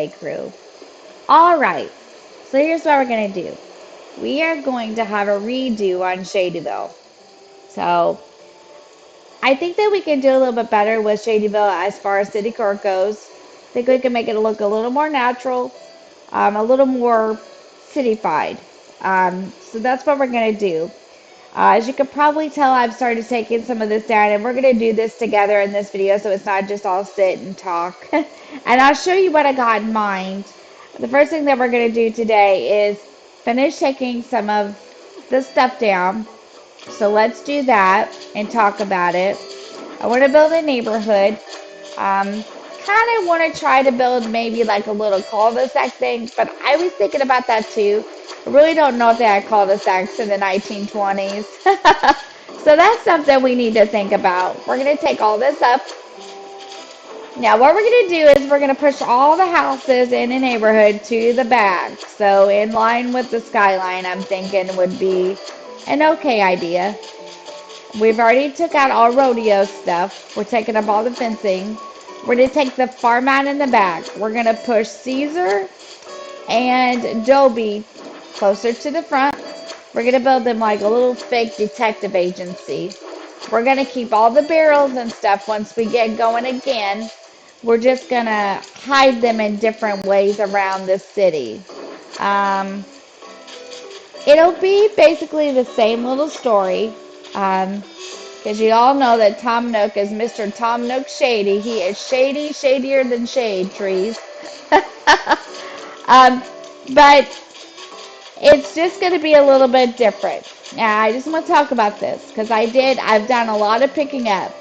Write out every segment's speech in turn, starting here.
today, crew. All right, so here's what we're going to do. We are going to have a redo on Shadyville. So I think that we can do a little bit better with Shadyville as far as Citycore goes. I think we can make it look a little more natural, a little more cityfied. So that's what we're going to do. As you can probably tell, I've started taking some of this down, and we're going to do this together in this video so it's not just all sit and talk. And I'll show you what I got in mind. The first thing that we're going to do today is finish taking some of this stuff down. So let's do that and talk about it. I want to build a neighborhood. Kind of want to try to build maybe like a little cul-de-sac thing, but I was thinking about that too. I really don't know if they had cul-de-sacs in the 1920s. So that's something we need to think about. We're going to take all this up. Now what we're going to do is we're going to push all the houses in the neighborhood to the back. So in line with the skyline, I'm thinking would be an okay idea. We've already took out all rodeo stuff. We're taking up all the fencing. We're going to take the farm out in the back. We're going to push Caesar and Adobe closer to the front. We're going to build them like a little fake detective agency. We're going to keep all the barrels and stuff once we get going again. We're just going to hide them in different ways around the city. It'll be basically the same little story. Because you all know that Tom Nook is Mr. Tom Nook Shady. He is shady, shadier than shade trees. But it's just going to be a little bit different. Now, I just want to talk about this because I've done a lot of picking up.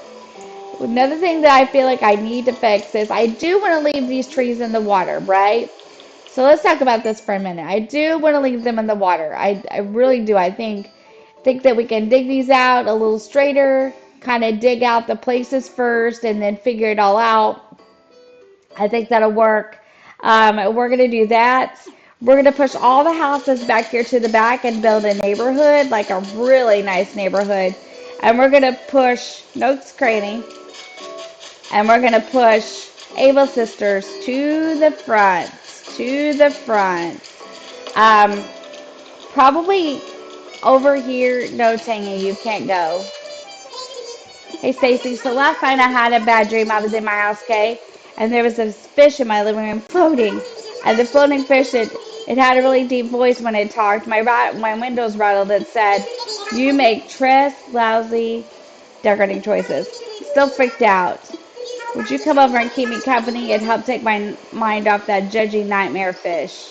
Another thing that I feel like I need to fix is I do want to leave these trees in the water, right? So let's talk about this for a minute. I do want to leave them in the water. I really do. I think that we can dig these out a little straighter, kind of dig out the places first and then figure it all out. I think that'll work. We're going to do that. We're going to push all the houses back here to the back and build a neighborhood, like a really nice neighborhood. And we're going to push Noak's Cranny. And we're going to push Able Sisters to the front. Probably over here. No, Tangy, you can't go. Hey, Stacy. So last night I had a bad dream. I was in my house, okay? And there was this fish in my living room floating. And the floating fish, it had a really deep voice when it talked. My windows rattled. It said, "You make lousy decorating choices." Still freaked out. Would you come over and keep me company? It'd help take my mind off that judgy nightmare fish.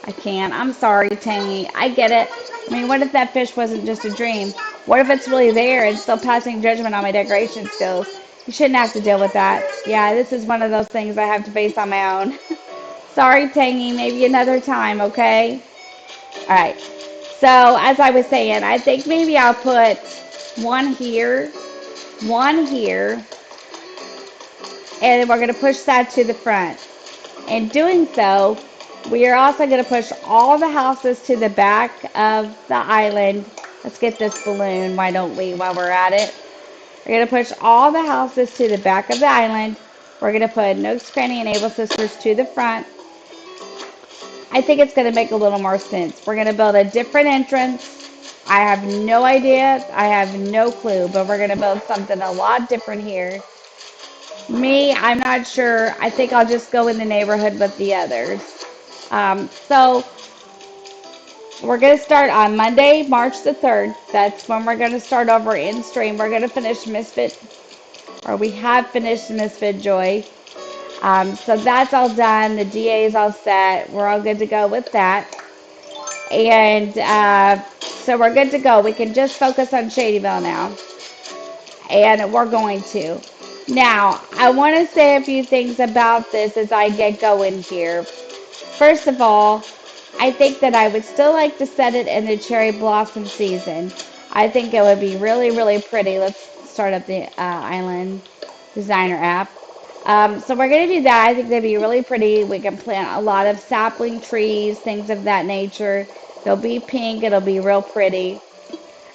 I can't. I'm sorry, Tangy. I get it. I mean, what if that fish wasn't just a dream? What if it's really there and still passing judgment on my decoration skills? You shouldn't have to deal with that. Yeah, this is one of those things I have to face on my own. Sorry, Tangy. Maybe another time, okay? All right. So, as I was saying, I think maybe I'll put one here, and we're going to push that to the front. In doing so, we are also going to push all the houses to the back of the island. Let's get this balloon, why don't we, while we're at it. We're going to push all the houses to the back of the island. We're going to put Nook's Cranny and Able Sisters to the front. I think it's going to make a little more sense. We're going to build a different entrance. I have no idea. I have no clue, but we're going to build something a lot different here. I'm not sure. I think I'll just go in the neighborhood with the others. So we're going to start on Monday, March the 3rd. That's when we're going to start over in stream. We're going to finish Misfit, or we have finished Misfit Joy. So that's all done. The DA is all set. We're all good to go with that. And so we're good to go. We can just focus on Shadyville now. And we're going to. Now, I want to say a few things about this as I get going here. First of all, I think that I would still like to set it in the cherry blossom season. I think it would be really, really pretty. Let's start up the Island Designer app. So we're going to do that. I think they'd be really pretty. We can plant a lot of sapling trees, things of that nature. They'll be pink. It'll be real pretty.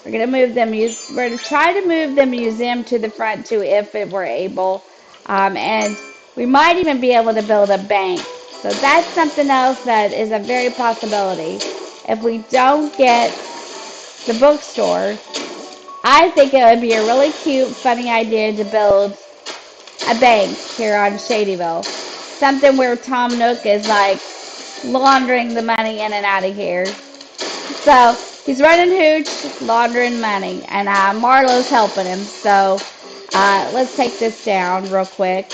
We're going to move them. We're going to try to move the museum to the front too, if it were able. And we might even be able to build a bank So that's something else that is a very possibility. If we don't get the bookstore, I think it would be a really cute, funny idea to build a bank here on Shadyville. Something where Tom Nook is like laundering the money in and out of here. So he's running hooch, laundering money, and Marlo's helping him. So let's take this down real quick.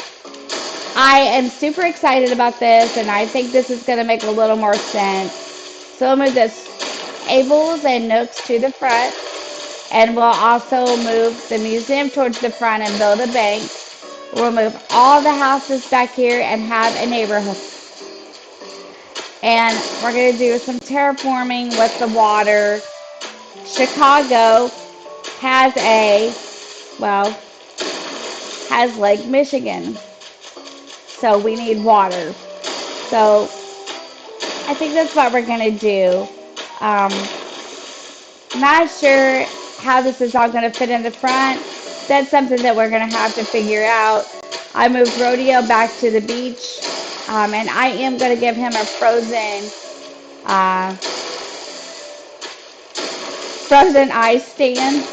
I am super excited about this, and I think this is going to make a little more sense. So we'll move this Abels and Nooks to the front, and we'll also move the museum towards the front and build a bank. We'll move all the houses back here and have a neighborhood. And we're going to do some terraforming with the water. Chicago has has Lake Michigan. So we need water. So I think that's what we're going to do. Not sure how this is all going to fit in the front. That's something that we're going to have to figure out. I moved Rodeo back to the beach. And I am going to give him a frozen ice stand.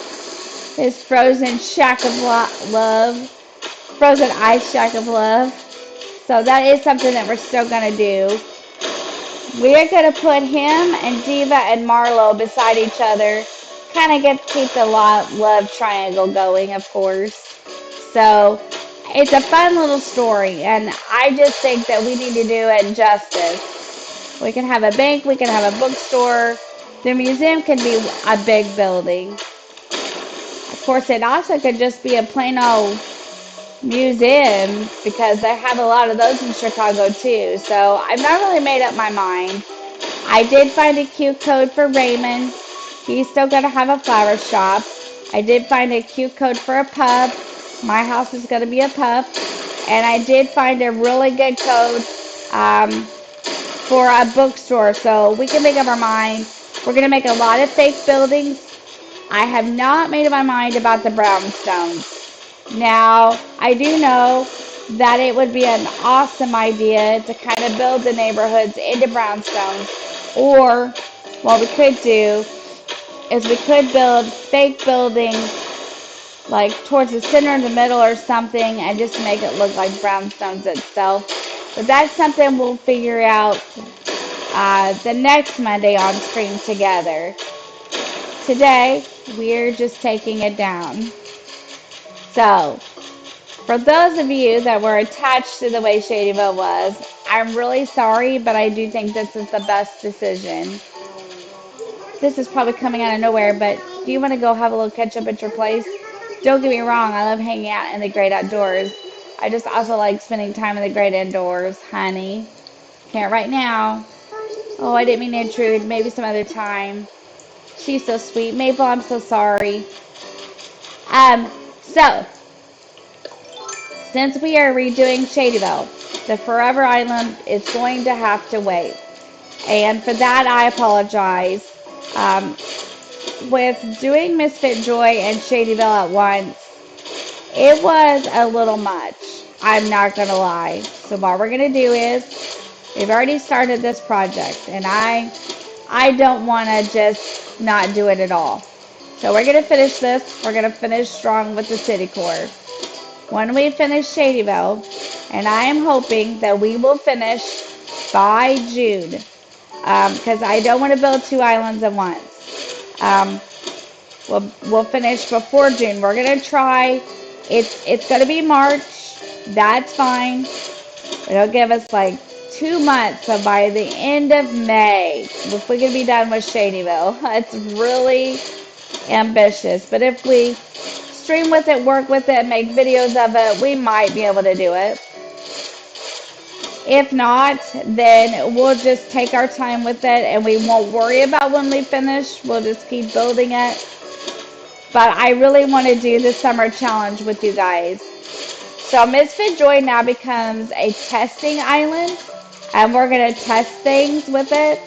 His frozen shack of love. Frozen ice shack of love. So that is something that we're still going to do. We are going to put him and Diva and Marlo beside each other. Kind of get to keep the love triangle going, of course. So it's a fun little story, and I just think that we need to do it justice. We can have a bank, we can have a bookstore. The museum can be a big building. Of course, it also could just be a plain old museum, because they have a lot of those in Chicago too. So I've not really made up my mind. I did find a cute code for Raymond. He's still going to have a flower shop. I did find a cute code for a pub. My house is going to be a pub. And I did find a really good code for a bookstore. So we can make up our mind. We're going to make a lot of fake buildings. I have not made up my mind about the brownstones. Now, I do know that it would be an awesome idea to kind of build the neighborhoods into brownstones. Or what we could do is we could build fake buildings like towards the center in the middle or something, and just make it look like brownstones itself. But that's something we'll figure out the next Monday on stream together. Today, we're just taking it down. So, for those of you that were attached to the way Shadyville was, I'm really sorry, but I do think this is the best decision. This is probably coming out of nowhere, but do you want to go have a little catch up at your place? Don't get me wrong, I love hanging out in the great outdoors. I just also like spending time in the great indoors, honey. Can't right now. Oh, I didn't mean to intrude. Maybe some other time. She's so sweet. Maple, I'm so sorry. So, since we are redoing Shadyville, the Forever Island is going to have to wait. And for that, I apologize. With doing Misfit Joy and Shadyville at once, it was a little much. I'm not going to lie. So what we're going to do is, we've already started this project, and I don't want to just not do it at all. So we're going to finish this. We're going to finish strong with the Citycore. When we finish Shadyville, and I am hoping that we will finish by June, because I don't want to build two islands at once. We'll finish before June. We're going to try. It's going to be March. That's fine. It'll give us like 2 months, so by the end of May, if we can be done with Shadyville. It's really ambitious, but if we stream with it, work with it, make videos of it, we might be able to do it. If not, then we'll just take our time with it, and we won't worry about when we finish. We'll just keep building it. But I really want to do the summer challenge with you guys. So Misfit Joy now becomes a testing island, and we're going to test things with it.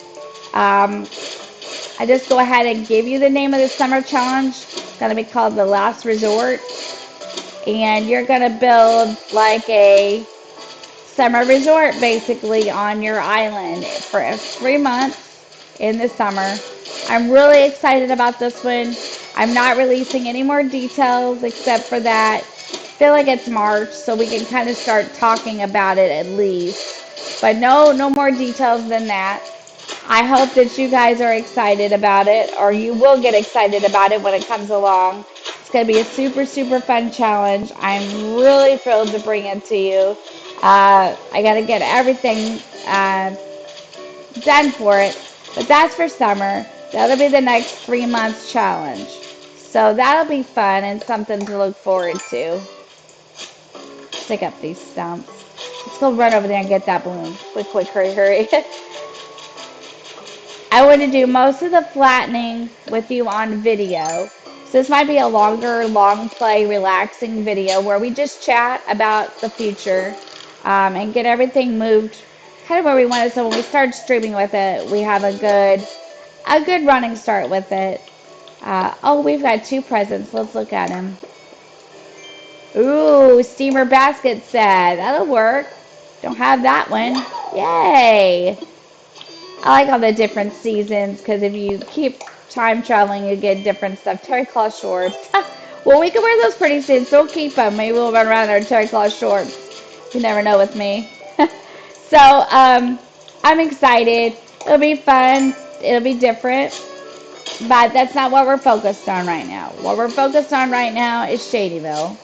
I just go ahead and give you the name of the summer challenge. It's going to be called The Last Resort. And you're going to build like a summer resort basically on your island for 3 months in the summer. I'm really excited about this one. I'm not releasing any more details except for that. I feel like it's March, so we can kind of start talking about it at least. But no more details than that. I hope that you guys are excited about it, or you will get excited about it when it comes along. It's going to be a super fun challenge. I'm really thrilled to bring it to you. I got to get everything done for it, but that's for summer. That'll be the next 3 months challenge. So that'll be fun and something to look forward to. Pick up these stumps. Let's go run over there and get that balloon. Quick, hurry. I want to do most of the flattening with you on video. So this might be a longer, long play, relaxing video where we just chat about the future and get everything moved kind of where we want it. So when we start streaming with it, we have a good running start with it. Oh, we've got 2 presents. Let's look at them. Ooh, steamer basket set. That'll work. Don't have that one. Yay! I like all the different seasons because if you keep time traveling, you get different stuff. Terry cloth shorts. Well, we can wear those pretty soon, so we'll keep them. Maybe we'll run around in our terry cloth shorts. You never know with me. So, I'm excited. It'll be fun. It'll be different. But that's not what we're focused on right now. What we're focused on right now is Shadyville.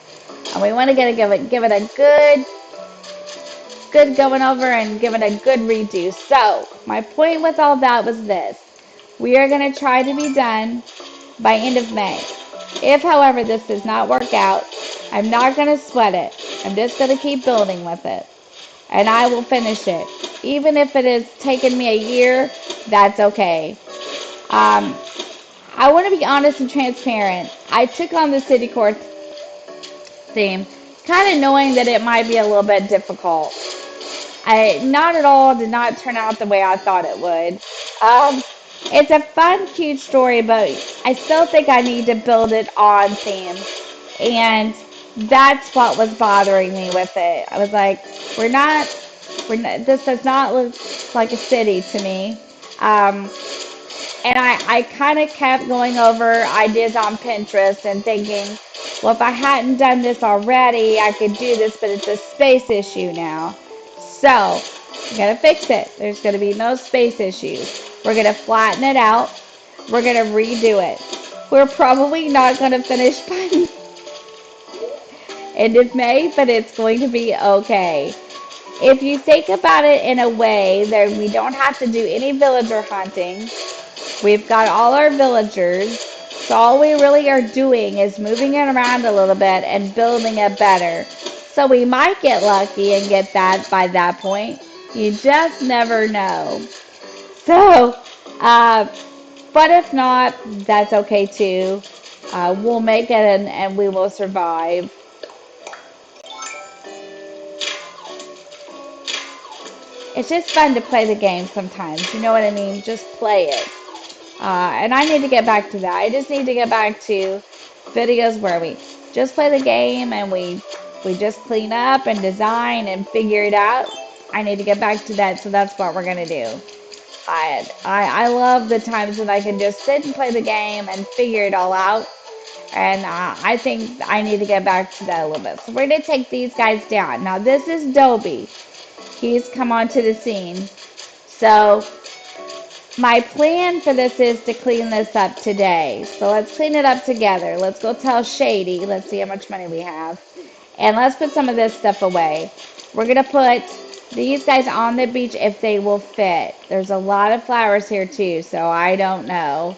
And we want to give it a good going over and give it a good redo. So, my point with all that was this. We are going to try to be done by end of May. If, however, this does not work out, I'm not going to sweat it. I'm just going to keep building with it. And I will finish it. Even if it has taken me a year, that's okay. I want to be honest and transparent. I took on the Citycore theme, kind of knowing that it might be a little bit difficult. Not at all did not turn out the way I thought it would. It's a fun, cute story, but I still think I need to build it on theme. And that's what was bothering me with it. I was like, this does not look like a city to me. And I kind of kept going over ideas on Pinterest and thinking, well, if I hadn't done this already, I could do this, but it's a space issue now. So, we got to fix it. There's going to be no space issues. We're going to flatten it out. We're going to redo it. We're probably not going to finish by end of May, but it's going to be okay. If you think about it in a way that we don't have to do any villager hunting, we've got all our villagers, so all we really are doing is moving it around a little bit and building it better. So we might get lucky and get that by that point. You just never know. So, but if not, that's okay too. We'll make it and we will survive. It's just fun to play the game sometimes. You know what I mean? Just play it. And I need to get back to that. I just need to get back to videos where we just play the game and we just clean up and design and figure it out. I need to get back to that, so that's what we're going to do. I love the times when I can just sit and play the game and figure it all out. And I think I need to get back to that a little bit. So we're going to take these guys down. Now this is Dobie. He's come onto the scene. So my plan for this is to clean this up today. So let's clean it up together. Let's go tell Shady. Let's see how much money we have. And let's put some of this stuff away. We're going to put these guys on the beach if they will fit. There's a lot of flowers here too, so I don't know.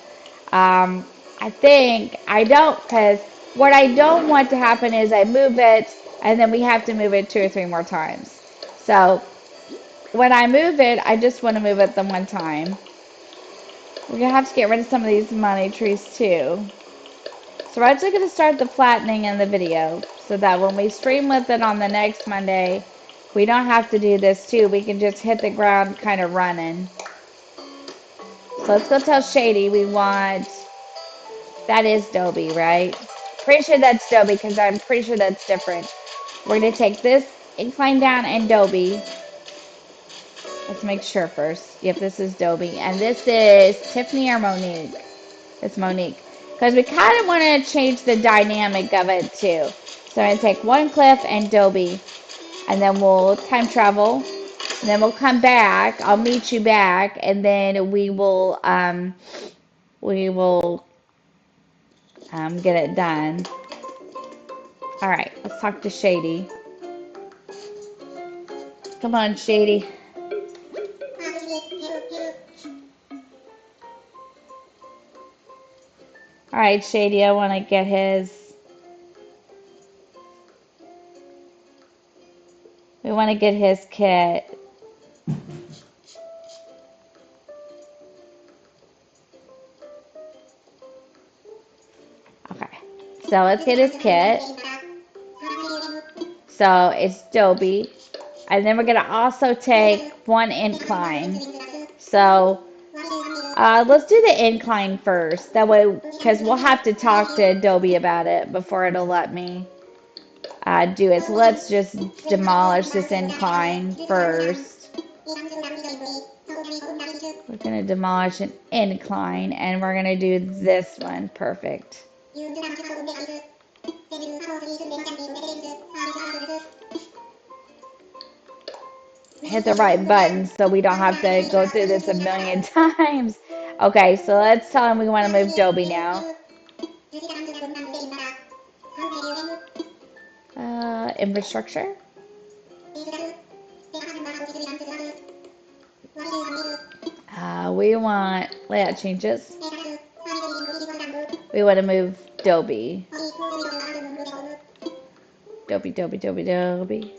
I think I don't, because what I don't want to happen is I move it and then we have to move it 2 or 3 more times. So when I move it, I just want to move it the one time. We're going to have to get rid of some of these money trees too. So we're actually going to start the flattening in the video so that when we stream with it on the next Monday, we don't have to do this too. We can just hit the ground kind of running. So let's go tell Shady we want, that is Dobie, right? Pretty sure that's Dobie because I'm pretty sure that's different. We're going to take this incline down and Dobie. Let's make sure first. Yep, this is Dobie. And this is Tiffany or Monique? It's Monique. Because we kind of want to change the dynamic of it too. So I'm going to take one Cliff and Dobie. And then we'll time travel. And then we'll come back. I'll meet you back. And then we will get it done. All right, let's talk to Shady. Come on, Shady. All right, Shady, I want to get his. We want to get his kit. Okay, so let's get his kit. So it's Dobie. And then we're going to also take one incline. So let's do the incline first. That way, because we'll have to talk to Dobie about it before it'll let me do it. So let's just demolish this incline first. We're going to demolish an incline, and we're going to do this one. Perfect. Hit the right button so we don't have to go through this a million times. Okay, so let's tell him we want to move Dobie now. Infrastructure. We want layout changes. We want to move Dobie. Dobie.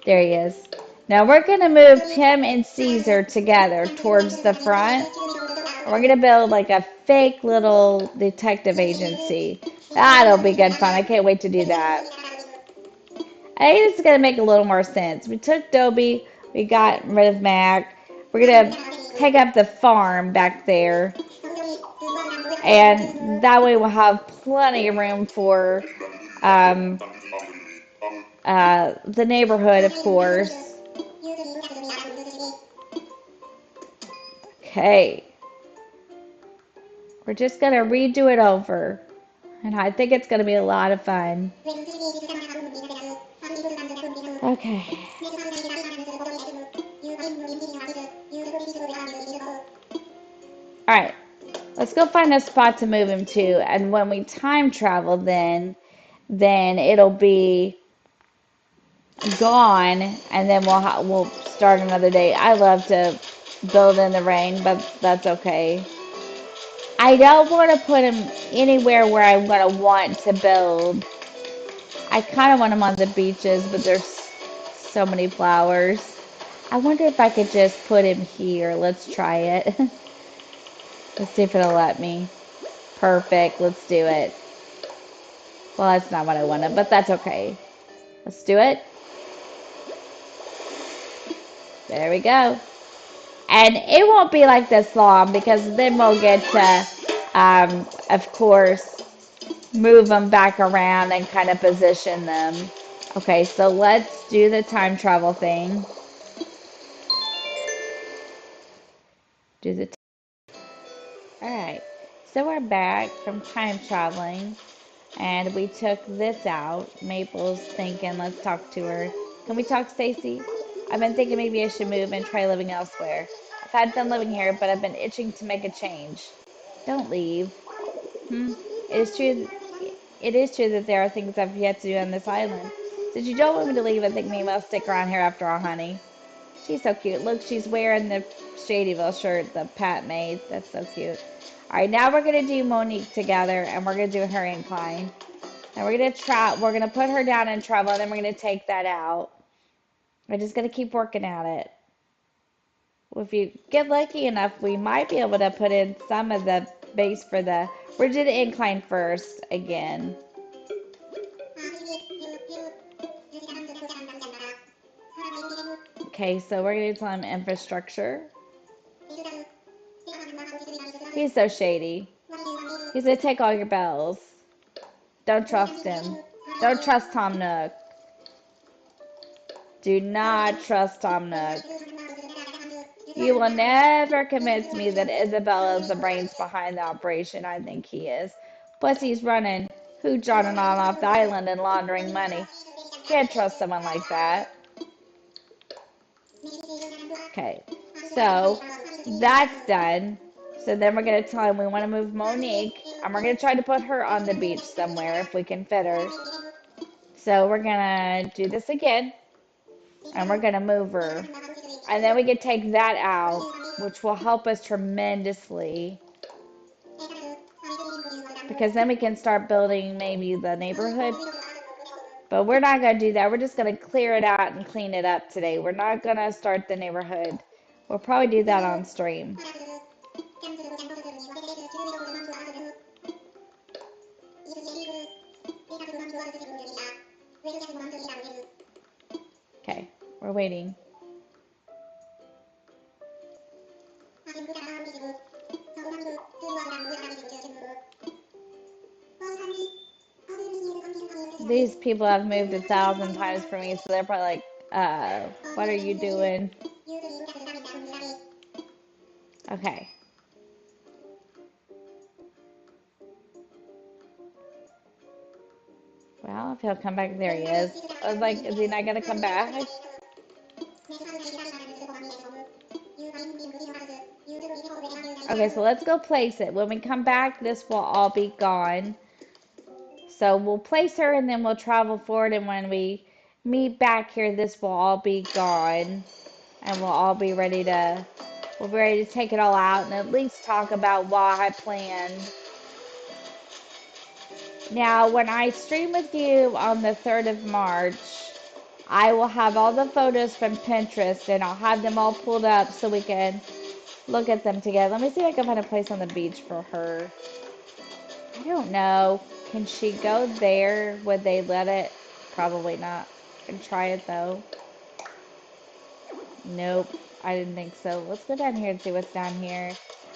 There he is. Now we're going to move him and Caesar together towards the front. We're going to build like a fake little detective agency. That'll be good fun. I can't wait to do that. I think it's going to make a little more sense. We took Dobie. We got rid of Mac. We're going to take up the farm back there. And that way we'll have plenty of room for the neighborhood, of course. Okay. We're just going to redo it over. And I think it's going to be a lot of fun. Okay. Alright. Let's go find a spot to move him to. And when we time travel, then it'll be gone. And then we'll start another day. I love to build in the rain, but that's okay. I don't want to put him anywhere where I'm going to want to build. I kind of want him on the beaches, but there's so many flowers. I wonder if I could just put him here. Let's try it. Let's see if it'll let me. Perfect. Let's do it. Well, that's not what I wanted, but that's okay. Let's do it. There we go. And it won't be like this long because then we'll get to, of course, move them back around and kind of position them. Okay, so let's do the time travel thing. Alright, so we're back from time traveling. And we took this out. Maple's thinking, let's talk to her. Can we talk, Stacy? I've been thinking maybe I should move and try living elsewhere. I've had fun living here, but I've been itching to make a change. Don't leave. It is true. It is true that there are things I've yet to do on this island. Since you don't want me to leave, I think maybe I'll stick around here after all, honey. She's so cute. Look, she's wearing the Shadyville shirt, the Pat made. That's so cute. All right, now we're gonna do Monique together, and we're gonna do her incline. And we're gonna put her down in trouble, and then we're gonna take that out. We're just gonna keep working at it. If you get lucky enough, we might be able to put in some of the base for the. We're gonna do the incline first again. Okay, so we're gonna do some infrastructure. He's so shady. He's gonna take all your bells. Don't trust him. Don't trust Tom Nook. Do not trust Tom Nook. You will never convince me that Isabella is the brains behind the operation. I think he is. Plus, he's running hooch on and on off the island and laundering money. Can't trust someone like that. Okay, so that's done. So then we're going to tell him we want to move Monique, and we're going to try to put her on the beach somewhere if we can fit her. So we're going to do this again, and we're going to move her. And then we can take that out, which will help us tremendously. Because then we can start building maybe the neighborhood. But we're not going to do that. We're just going to clear it out and clean it up today. We're not going to start the neighborhood. We'll probably do that on stream. Okay, we're waiting. These people have moved 1,000 times for me, so they're probably like, what are you doing? Okay. Well, if he'll come back, there he is. I was like, is he not gonna come back? Okay, so let's go place it. When we come back, this will all be gone. So we'll place her and then we'll travel forward, and when we meet back here, this will all be gone. And we'll be ready to take it all out and at least talk about what I planned. Now, when I stream with you on the 3rd of March, I will have all the photos from Pinterest and I'll have them all pulled up so we can look at them together. Let me see if I can find a place on the beach for her. I don't know. Can she go there? Would they let it? Probably not. I can try it though. Nope. I didn't think so. Let's go down here and see what's down here.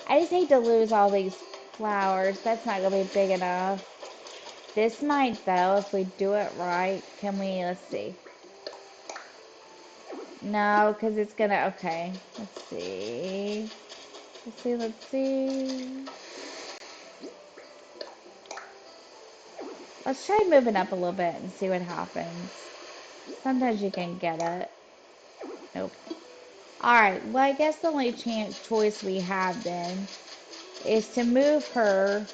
I just hate to lose all these flowers. That's not going to be big enough. This might though, if we do it right. Can we, let's see. No, because it's going to, okay. Let's see. Let's see. Let's try moving up a little bit and see what happens. Sometimes you can get it. Nope. Alright, well I guess the only choice we have then is to move her.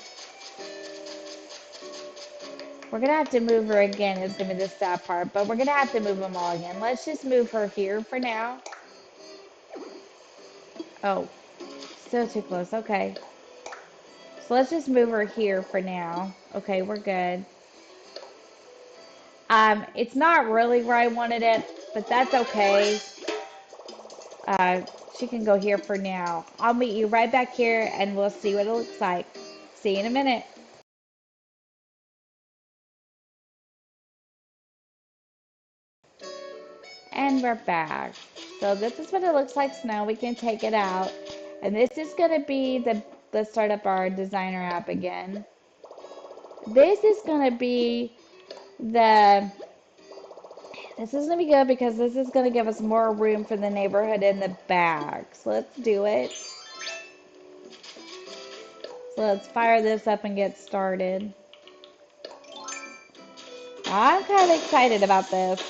We're going to have to move her again. It's going to be the sad part, but we're going to have to move them all again. Let's just move her here for now. Oh, still too close. Okay. So let's just move her here for now. Okay, we're good. It's not really where I wanted it, but that's okay. She can go here for now. I'll meet you right back here and we'll see what it looks like. See you in a minute. And we're back. So this is what it looks like now. We can take it out. And this is going to be let's start up our designer app again. This is going to be this is going to be good because this is going to give us more room for the neighborhood in the back. So let's do it. So let's fire this up and get started. I'm kind of excited about this.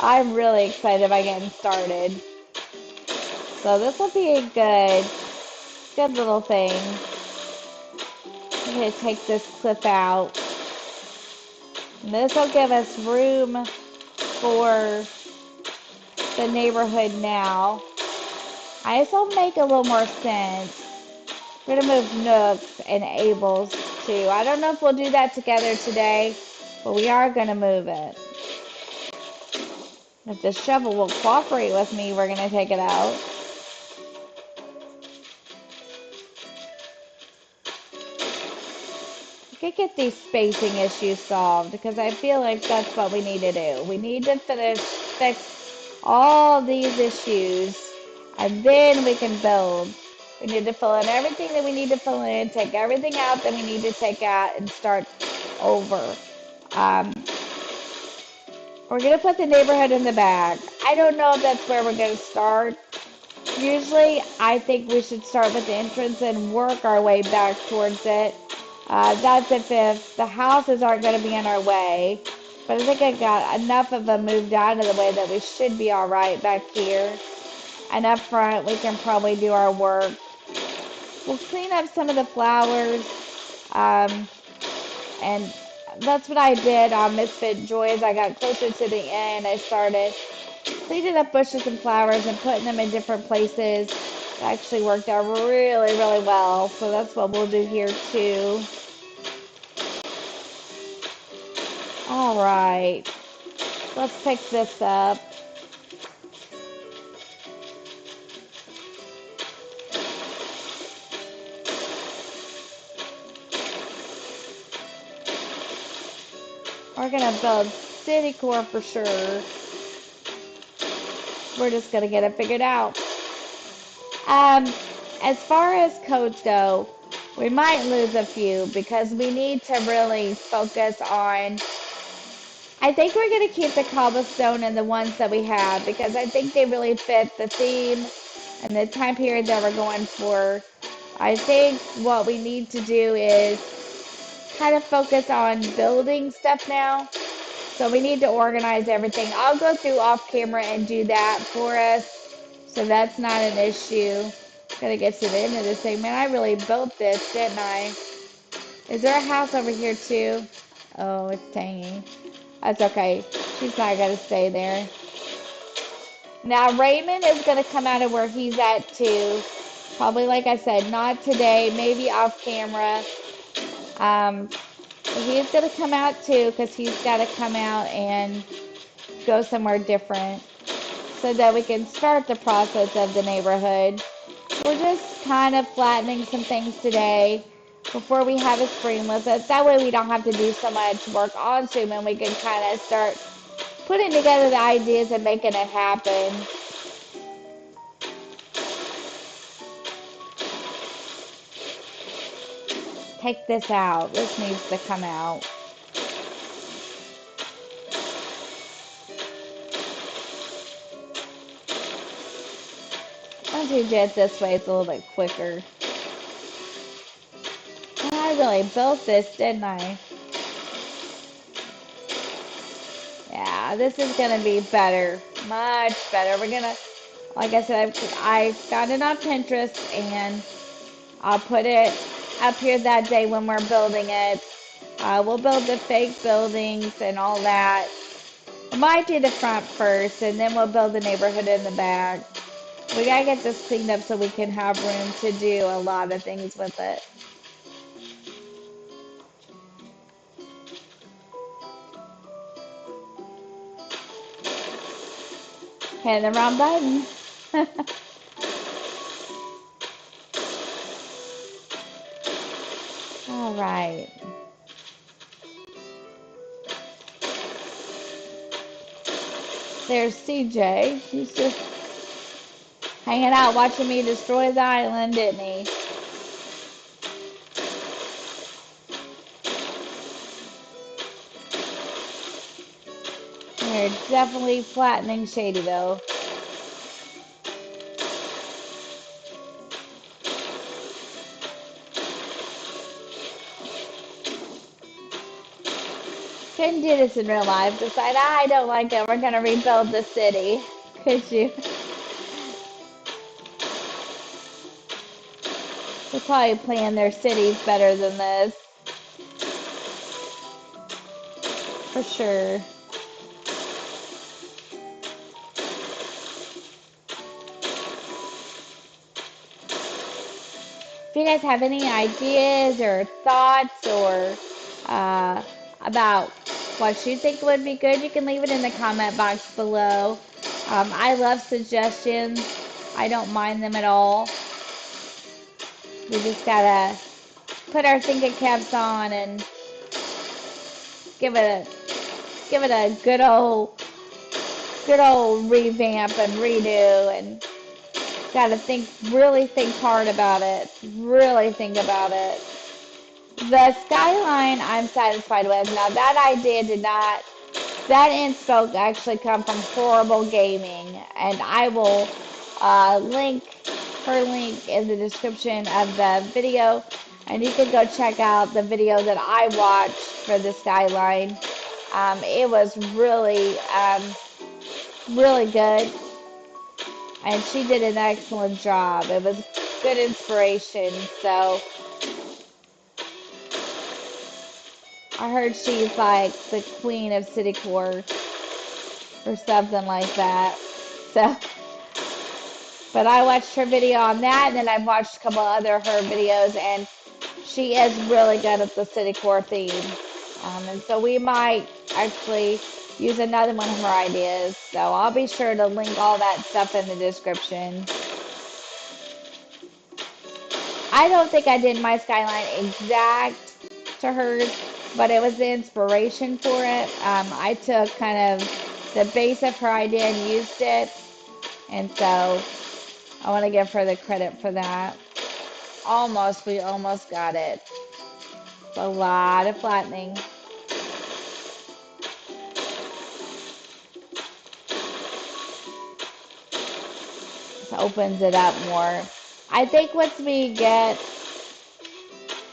I'm really excited about getting started. So this will be a good little thing. I'm going to take this clip out. And this will give us room for the neighborhood now. I just will make a little more sense. We're going to move Nooks and Abel's too. I don't know if we'll do that together today, but we are going to move it. If the shovel will cooperate with me, we're going to take it out. We could get these spacing issues solved because I feel like that's what we need to do. We need to fix all these issues and then we can build. We need to fill in everything that we need to fill in, take everything out that we need to take out, and start over. We're going to put the neighborhood in the back. I don't know if that's where we're going to start. Usually, I think we should start with the entrance and work our way back towards it. That's if the houses aren't going to be in our way. But I think I got enough of them moved out of the way that we should be all right back here. And up front, we can probably do our work. We'll clean up some of the flowers. And that's what I did on Misfit Joys. I got closer to the end. I started cleaning up bushes and flowers and putting them in different places. It actually worked out really, really well. So that's what we'll do here too. All right. Let's pick this up. We're going to build Citycore for sure. We're just going to get it figured out. As far as codes go, we might lose a few because we need to really focus on. I think we're going to keep the cobblestone and the ones that we have because I think they really fit the theme and the time period that we're going for. I think what we need to do is kind of focus on building stuff now. So we need to organize everything. I'll go through off camera and do that for us. So that's not an issue. Gotta get to the end of this thing. Man, I really built this, didn't I? Is there a house over here too? Oh, it's tangy. That's okay. She's not gonna stay there. Now Raymond is gonna come out of where he's at too. Probably like I said, not today, maybe off camera. He's gonna come out too because he's gotta come out and go somewhere different so that we can start the process of the neighborhood. We're just kind of flattening some things today before we have a spring with us. That way we don't have to do so much work on Zoom and we can kind of start putting together the ideas and making it happen. Take this out. This needs to come out. Once you do it this way, it's a little bit quicker. I really built this, didn't I? Yeah, this is going to be better. Much better. We're going to, like I said, I found it on Pinterest, and I'll put it up here that day when we're building it. We'll build the fake buildings and all that. I might do the front first, and then we'll build the neighborhood in the back. We gotta get this cleaned up so we can have room to do a lot of things with it. Hitting the wrong button. All right. There's CJ. He's just hanging out watching me destroy the island, didn't he? We're definitely flattening Shadyville. Couldn't do this in real life. Decide, I don't like it. We're going to rebuild the city. Could you? They're probably playing their cities better than this. For sure. If you guys have any ideas or thoughts or about what you think would be good, you can leave it in the comment box below. I love suggestions. I don't mind them at all. We just gotta put our thinking caps on and give it a good old revamp and redo, and gotta really think hard about it. Really think about it. The skyline I'm satisfied with. Now that idea did not That inspo actually come from Horrible Gaming, and I will link her link in the description of the video, and you can go check out the video that I watched for the skyline. It was really good, and she did an excellent job. It was good inspiration. So I heard she's like the queen of Citycore or something like that. So, but I watched her video on that, and then I watched a couple other her videos, and she is really good at the Citycore theme. And so we might actually use another one of her ideas. So I'll be sure to link all that stuff in the description. I don't think I did my skyline exact to hers, but it was the inspiration for it. I took kind of the base of her idea and used it, and so I want to give her the credit for that. We almost got it. It's a lot of flattening. This opens it up more. I think once we get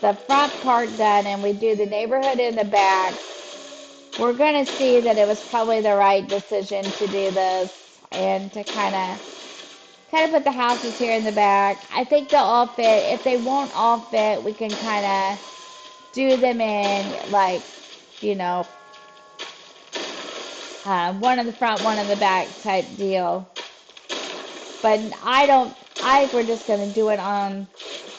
the front part done and we do the neighborhood in the back, we're going to see that it was probably the right decision to do this and to kind of put the houses here in the back. I think they'll all fit. If they won't all fit, we can kind of do them in, like, you know, one in the front, one in the back type deal. But I think we're just going to do it on,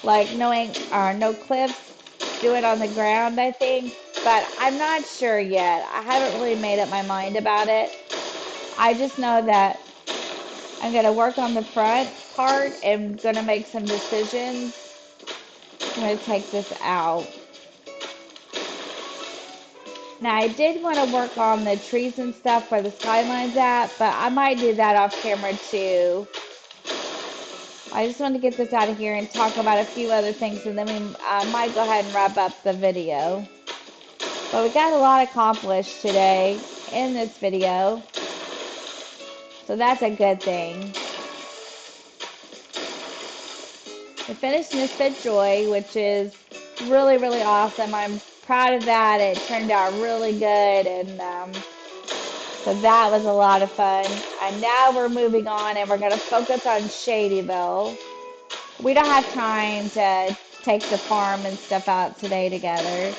like, no cliffs, do it on the ground, I think. But I'm not sure yet. I haven't really made up my mind about it. I just know that I'm going to work on the front part and going to make some decisions. I'm going to take this out. Now, I did want to work on the trees and stuff where the skyline's at, but I might do that off camera too. I just want to get this out of here and talk about a few other things, and then we might go ahead and wrap up the video. But we got a lot accomplished today in this video, so that's a good thing. We finished Misfit Joy, which is really, really awesome. I'm proud of that. It turned out really good, and so that was a lot of fun. And now we're moving on, and we're going to focus on Shadyville. We don't have time to take the farm and stuff out today together.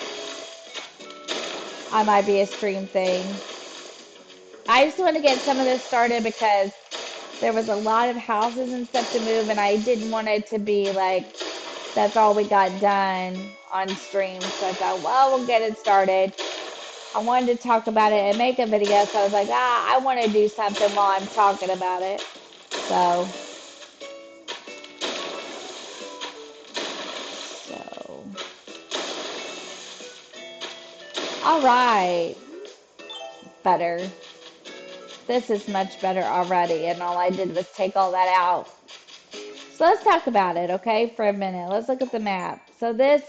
I might be a stream thing. I just want to get some of this started because there was a lot of houses and stuff to move, and I didn't want it to be like that's all we got done on stream. So I thought, well, we'll get it started. I wanted to talk about it and make a video, so I was like, I want to do something while I'm talking about it. So, all right, better. This is much better already, and all I did was take all that out. So let's talk about it, okay, for a minute. Let's look at the map. So this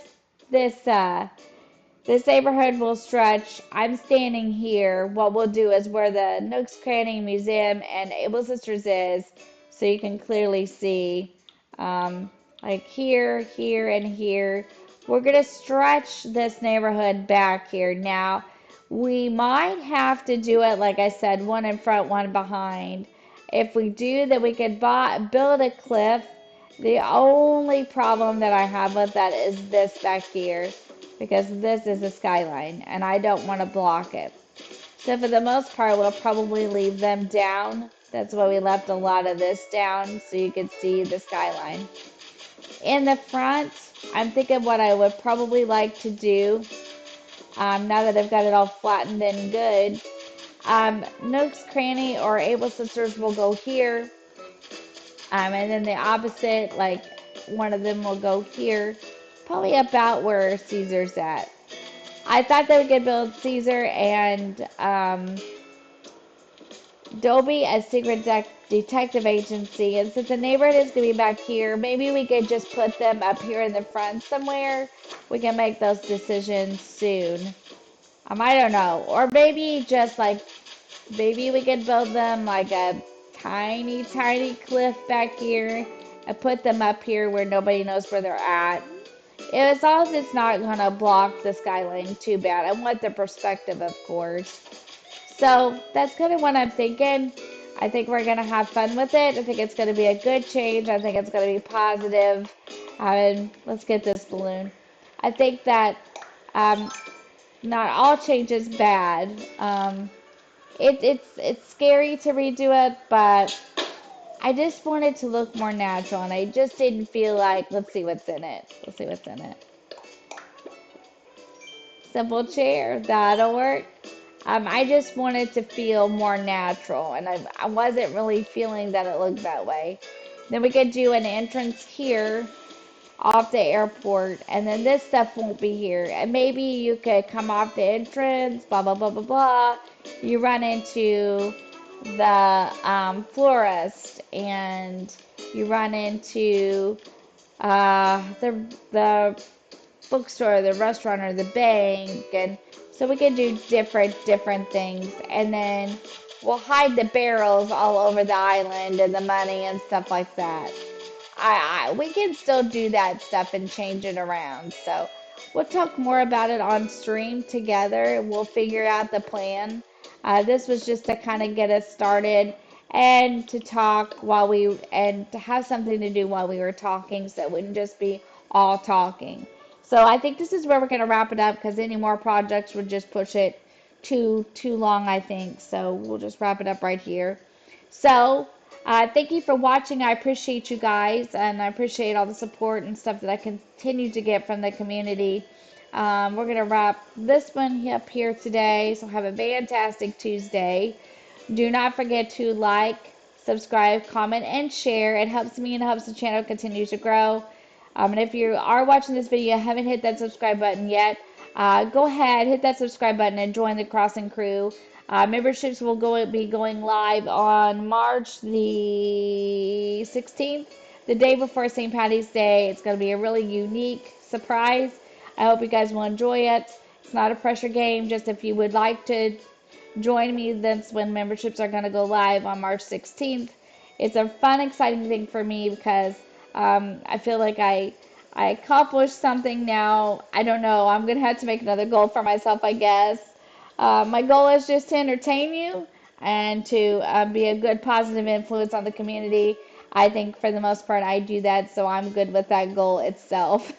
neighborhood will stretch. I'm standing here. What we'll do is where the Nooks Cranny Museum and Able Sisters is, so you can clearly see, like here, here, and here. We're going to stretch this neighborhood back here. Now, we might have to do it, like I said, one in front, one behind. If we do, then we could build a cliff. The only problem that I have with that is this back here, because this is a skyline, and I don't want to block it. So for the most part, we'll probably leave them down. That's why we left a lot of this down, so you can see the skyline. In the front, I'm thinking what I would probably like to do, now that I've got it all flattened and good, Nooks Cranny or Able Sisters will go here, and then the opposite, like one of them will go here, probably about where Caesar's at. I thought that we could build Caesar and Dobie as secret detective agency, and since the neighborhood is going to be back here, maybe we could just put them up here in the front somewhere. We can make those decisions soon. I don't know. Or maybe just like, maybe we could build them like a tiny, tiny cliff back here and put them up here where nobody knows where they're at. As long as it's not going to block the skyline too bad. I want the perspective, of course. So that's kind of what I'm thinking. I think we're going to have fun with it. I think it's going to be a good change. I think it's going to be positive. Let's get this balloon. I think that um, not all change is bad. It's scary to redo it, but I just wanted to look more natural, and I just didn't feel like, let's see what's in it. Let's see what's in it. Simple chair, that'll work. I just wanted to feel more natural, and I wasn't really feeling that it looked that way. Then we could do an entrance here off the airport, and then this stuff won't be here. And maybe you could come off the entrance, blah, blah, blah, blah, blah. You run into the florist, and you run into the bookstore, the restaurant, or the bank, and so we can do different things, and then we'll hide the barrels all over the island and the money and stuff like that. We can still do that stuff and change it around. So we'll talk more about it on stream together. We'll figure out the plan. This was just to kind of get us started and to talk and to have something to do while we were talking, so it wouldn't just be all talking. So I think this is where we're going to wrap it up, because any more projects would just push it too long, I think. So we'll just wrap it up right here. So thank you for watching. I appreciate you guys, and I appreciate all the support and stuff that I continue to get from the community. We're going to wrap this one up here today. So have a fantastic Tuesday. Do not forget to like, subscribe, comment, and share. It helps me and it helps the channel continue to grow. And if you are watching this video and haven't hit that subscribe button yet, go ahead, hit that subscribe button, and join the Crossing crew. Memberships will be going live on March the 16th, the day before St. Patty's Day. It's going to be a really unique surprise. I hope you guys will enjoy it. It's not a pressure game, just if you would like to join me, that's when memberships are going to go live on March 16th. It's a fun, exciting thing for me, because I feel like I accomplished something now. I don't know. I'm going to have to make another goal for myself, I guess. My goal is just to entertain you and to be a good, positive influence on the community. I think for the most part I do that, so I'm good with that goal itself.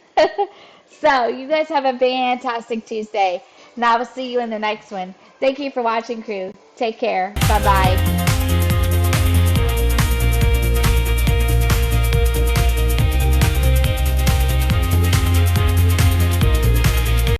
So you guys have a fantastic Tuesday, and I will see you in the next one. Thank you for watching, crew. Take care. Bye-bye.